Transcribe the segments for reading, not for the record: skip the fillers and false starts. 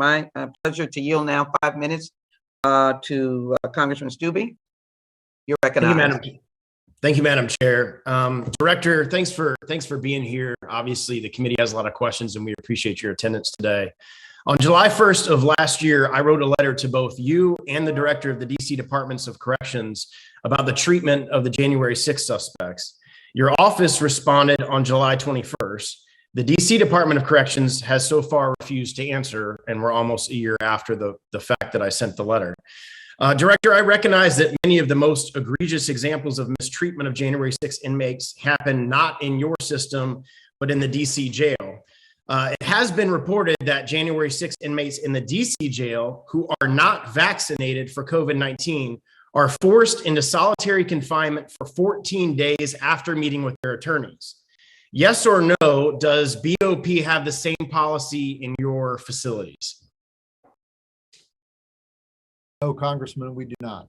my pleasure to yield now 5 minutes to Congressman Steube. You're recognized. Thank you, Madam Chair. Director, thanks for being here. Obviously, the committee has a lot of questions, and we appreciate your attendance today. On July 1st of last year, I wrote a letter to both you and the director of the DC Departments of Corrections about the treatment of the January 6th suspects. Your office responded on July 21st. The DC Department of Corrections has so far refused to answer, and we're almost a year after the fact that I sent the letter. Director, I recognize that many of the most egregious examples of mistreatment of January 6 inmates happen not in your system, but in the DC jail. It has been reported that January 6 inmates in the DC jail who are not vaccinated for COVID-19 are forced into solitary confinement for 14 days after meeting with their attorneys. Yes or no, does BOP have the same policy in your facilities? No, Congressman, we do not.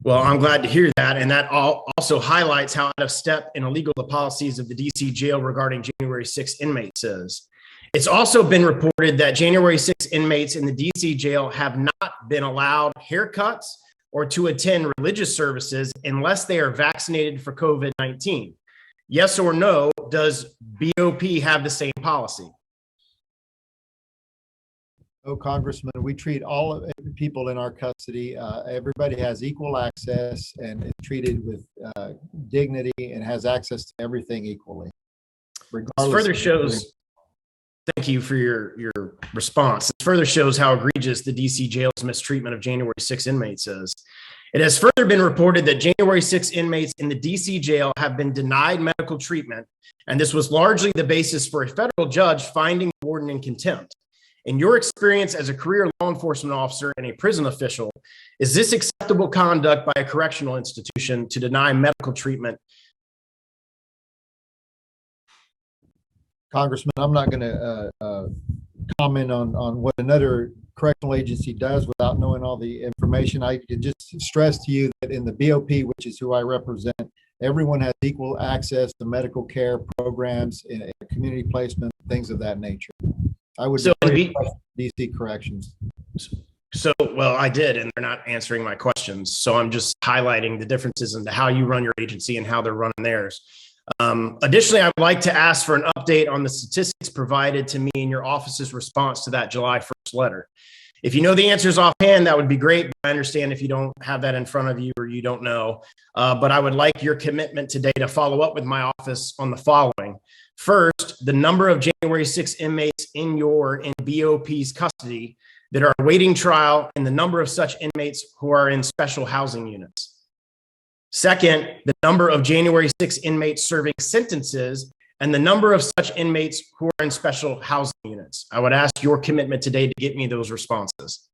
Well, I'm glad to hear that. And that also highlights how out of step and illegal the policies of the DC jail regarding January 6 inmates is. It's also been reported that January 6 inmates in the DC jail have not been allowed haircuts or to attend religious services unless they are vaccinated for COVID-19. Yes or no, does BOP have the same policy? No, Congressman, we treat all of people in our custody. Everybody has equal access and is treated with dignity and has access to everything equally. This further shows, thank you for your response. This further shows how egregious the DC jail's mistreatment of January 6 inmates is. It has further been reported that January 6 inmates in the DC jail have been denied medical treatment, and this was largely the basis for a federal judge finding the warden in contempt. In your experience as a career law enforcement officer and a prison official, is this acceptable conduct by a correctional institution to deny medical treatment? Congressman, I'm not going to comment on what another correctional agency does without knowing all the information. I can just stress to you that in the BOP, which is who I represent, everyone has equal access to medical care programs, community placement, things of that nature. I would DC Corrections. So, well, I did, and they're not answering my questions. So I'm just highlighting the differences into how you run your agency and how they're running theirs. Additionally, I would like to ask for an update on the statistics provided to me in your office's response to that July 1st letter. If you know the answers offhand, that would be great. I understand if you don't have that in front of you or you don't know, but I would like your commitment today to follow up with my office on the following. First, the number of January 6 inmates in BOP's custody that are awaiting trial and the number of such inmates who are in special housing units. Second, the number of January 6 inmates serving sentences and the number of such inmates who are in special housing units. I would ask your commitment today to get me those responses.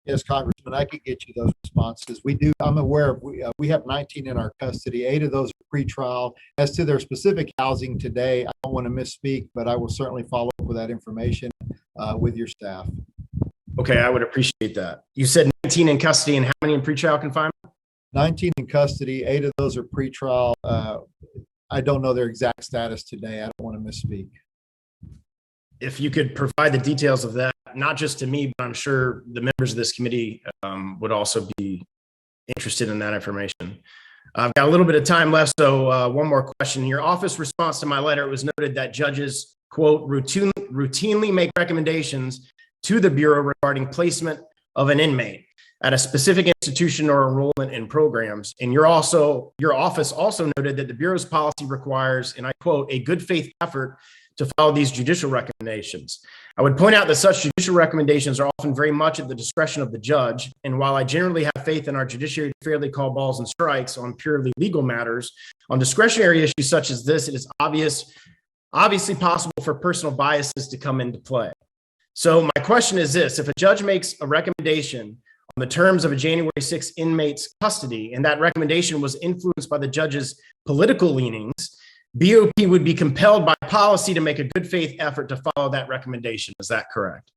Yes, Congressman, I can get you those responses. I'm aware of, we have 19 in our custody. 8 of those are pretrial. As to their specific housing today, I don't want to misspeak, but I will certainly follow up with that information with your staff. Okay, I would appreciate that. You said 19 in custody and how many in pretrial confinement? 19 in custody, 8 of those are pretrial. I don't know their exact status today. I don't want to misspeak. If you could provide the details of that, not just to me, but I'm sure the members of this committee would also be interested in that information. I've got a little bit of time left, so one more question. In your office response to my letter, it was noted that judges, quote, routinely make recommendations to the Bureau regarding placement of an inmate at a specific institution or enrollment in programs. And your office also noted that the Bureau's policy requires, and I quote, a good faith effort to follow these judicial recommendations. I would point out that such judicial recommendations are often very much at the discretion of the judge. And while I generally have faith in our judiciary to fairly call balls and strikes on purely legal matters, on discretionary issues such as this, it is obviously possible for personal biases to come into play. So my question is this: if a judge makes a recommendation on the terms of a January 6 inmate's custody, and that recommendation was influenced by the judge's political leanings, BOP would be compelled by policy to make a good faith effort to follow that recommendation. Is that correct?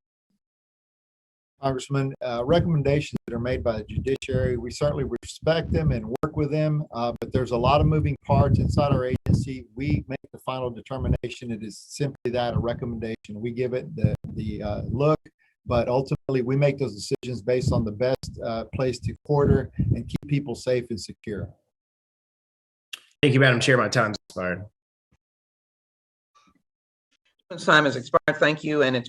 Congressman, recommendations that are made by the judiciary, we certainly respect them and work with them, but there's a lot of moving parts inside our agency. We make the final determination. It is simply that, a recommendation. We give it the look, but ultimately we make those decisions based on the best place to quarter and keep people safe and secure. Thank you, Madam Chair. My time's expired. Time has expired. Thank you. And it's my